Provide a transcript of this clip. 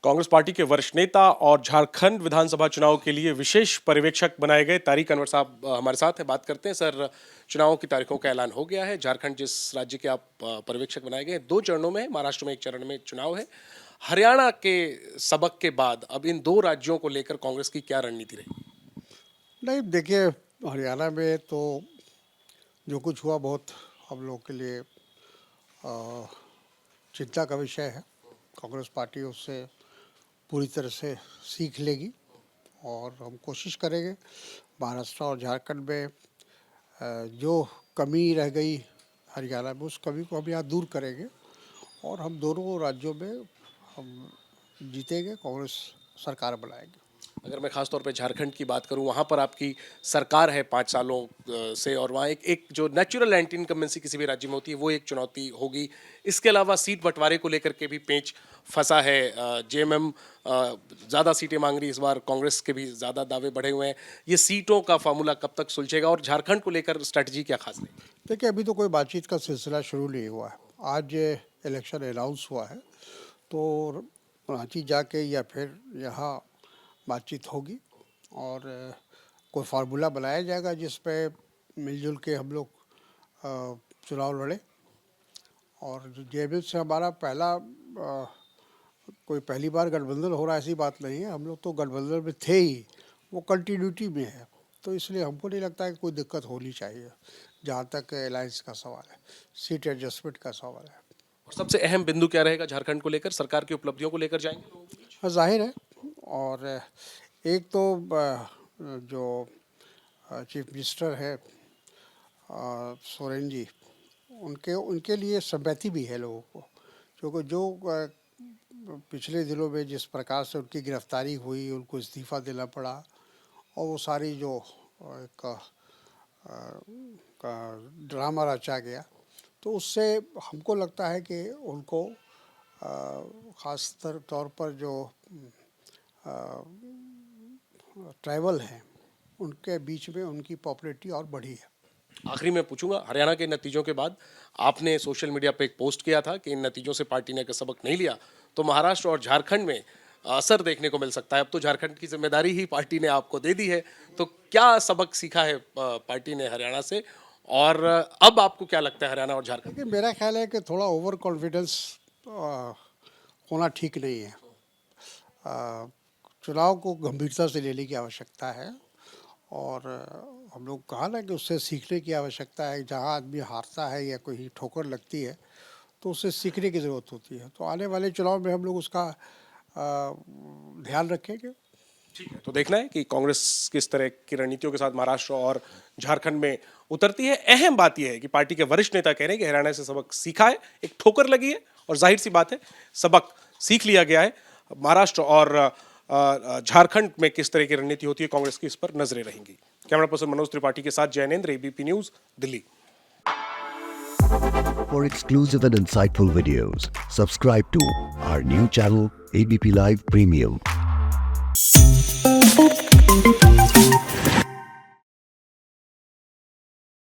Congress party के वरिष्ठ नेता और झारखंड विधानसभा चुनाव के लिए विशेष पर्यवेक्षक बनाए गए तारिक अनवर साहब हमारे साथ हैं। बात करते हैं। सर, चुनावों की तारीखों का ऐलान हो गया है। झारखंड जिस राज्य के आप पर्यवेक्षक बनाए गए, 2 चरणों में है। महाराष्ट्र में 1 चरण में चुनाव है। हरियाणा के सबक के बाद अब इन 2 राज्यों को लेकर कांग्रेस की क्या रणनीति रही? नहीं, देखिए, हरियाणा में तो जो कुछ हुआ बहुत हम लोग के लिए चिंता का विषय है। कांग्रेस पार्टी उससे पूरी तरह से सीख लेगी और हम कोशिश करेंगे महाराष्ट्र और झारखंड में जो कमी रह गई हरियाणा में, उस कमी को हम यहाँ दूर करेंगे और हम दोनों राज्यों में हम जीतेंगे, कांग्रेस सरकार बनाएंगे। अगर मैं खास तौर पे झारखंड की बात करूं, वहां पर आपकी सरकार है 5 सालों से, और वहां एक जो नेचुरल एंटी इनकम्बेंसी किसी भी राज्य में होती है, वो एक चुनौती होगी। इसके अलावा सीट बंटवारे को लेकर के भी पेंच फंसा है। जेएमएम ज़्यादा सीटें मांग रही, इस बार कांग्रेस के भी ज़्यादा दावे बढ़े हुए हैं। ये सीटों का फार्मूला कब तक सुलझेगा और झारखंड को लेकर स्ट्रैटेजी क्या खास है? देखिए, अभी तो कोई बातचीत का सिलसिला शुरू नहीं हुआ है। आज इलेक्शन अनाउंस हुआ है तो रांची जाके या फिर यहाँ बातचीत होगी और कोई फार्मूला बनाया जाएगा जिस पे मिलजुल के हम लोग चुनाव लड़े। और जो जेएमएम से हमारा कोई पहली बार गठबंधन हो रहा है ऐसी बात नहीं है। हम लोग तो गठबंधन में थे ही, वो कंटिन्यूटी में है, तो इसलिए हमको नहीं लगता है कि कोई दिक्कत होनी चाहिए। जहाँ तक अलायंस का सवाल है, सीट एडजस्टमेंट का सवाल है। और सबसे अहम बिंदु क्या रहेगा झारखंड को लेकर? सरकार की उपलब्धियों को लेकर जाएंगे लोगों के बीच? हाँ, जाहिर है। और एक तो जो चीफ मिनिस्टर है सोरेन जी, उनके लिए सिंपैथी भी है लोगों को, क्योंकि जो पिछले दिनों में जिस प्रकार से उनकी गिरफ्तारी हुई, उनको इस्तीफ़ा देना पड़ा और वो सारी जो एक ड्रामा रचा गया, तो उससे हमको लगता है कि उनको ख़ास तौर पर जो ट्राइबल हैं उनके बीच में उनकी पॉपुलैरिटी और बढ़ी है। आखिरी में पूछूंगा, हरियाणा के नतीजों के बाद आपने सोशल मीडिया पे एक पोस्ट किया था कि इन नतीजों से पार्टी ने सबक नहीं लिया तो महाराष्ट्र और झारखंड में असर देखने को मिल सकता है। अब तो झारखंड की जिम्मेदारी ही पार्टी ने आपको दे दी है, तो क्या सबक सीखा है पार्टी ने हरियाणा से, और अब आपको क्या लगता है हरियाणा और झारखंड? मेरा ख्याल है कि थोड़ा ओवर कॉन्फिडेंस होना ठीक नहीं है। चुनाव को गंभीरता से लेने की आवश्यकता है और हम लोग कहा ना कि उससे सीखने की आवश्यकता है। जहाँ आदमी हारता है या कोई ठोकर लगती है तो उससे सीखने की ज़रूरत होती है। तो आने वाले चुनाव में हम लोग उसका ध्यान रखेंगे। ठीक है, तो देखना है कि कांग्रेस किस तरह की रणनीतियों के साथ महाराष्ट्र और झारखंड में उतरती है। अहम बात यह है कि पार्टी के वरिष्ठ नेता कह रहे हैं कि हरियाणा से सबक सीखा है, एक ठोकर लगी है और जाहिर सी बात है सबक सीख लिया गया है। महाराष्ट्र और झारखंड में किस तरह की रणनीति होती है कांग्रेस की, इस पर नजरें रहेंगी। कैमरा पर्सन मनोज त्रिपाठी के साथ Jainendra, ABP news, Delhi. For exclusive and insightful videos, subscribe to our new channel ABP Live Premium.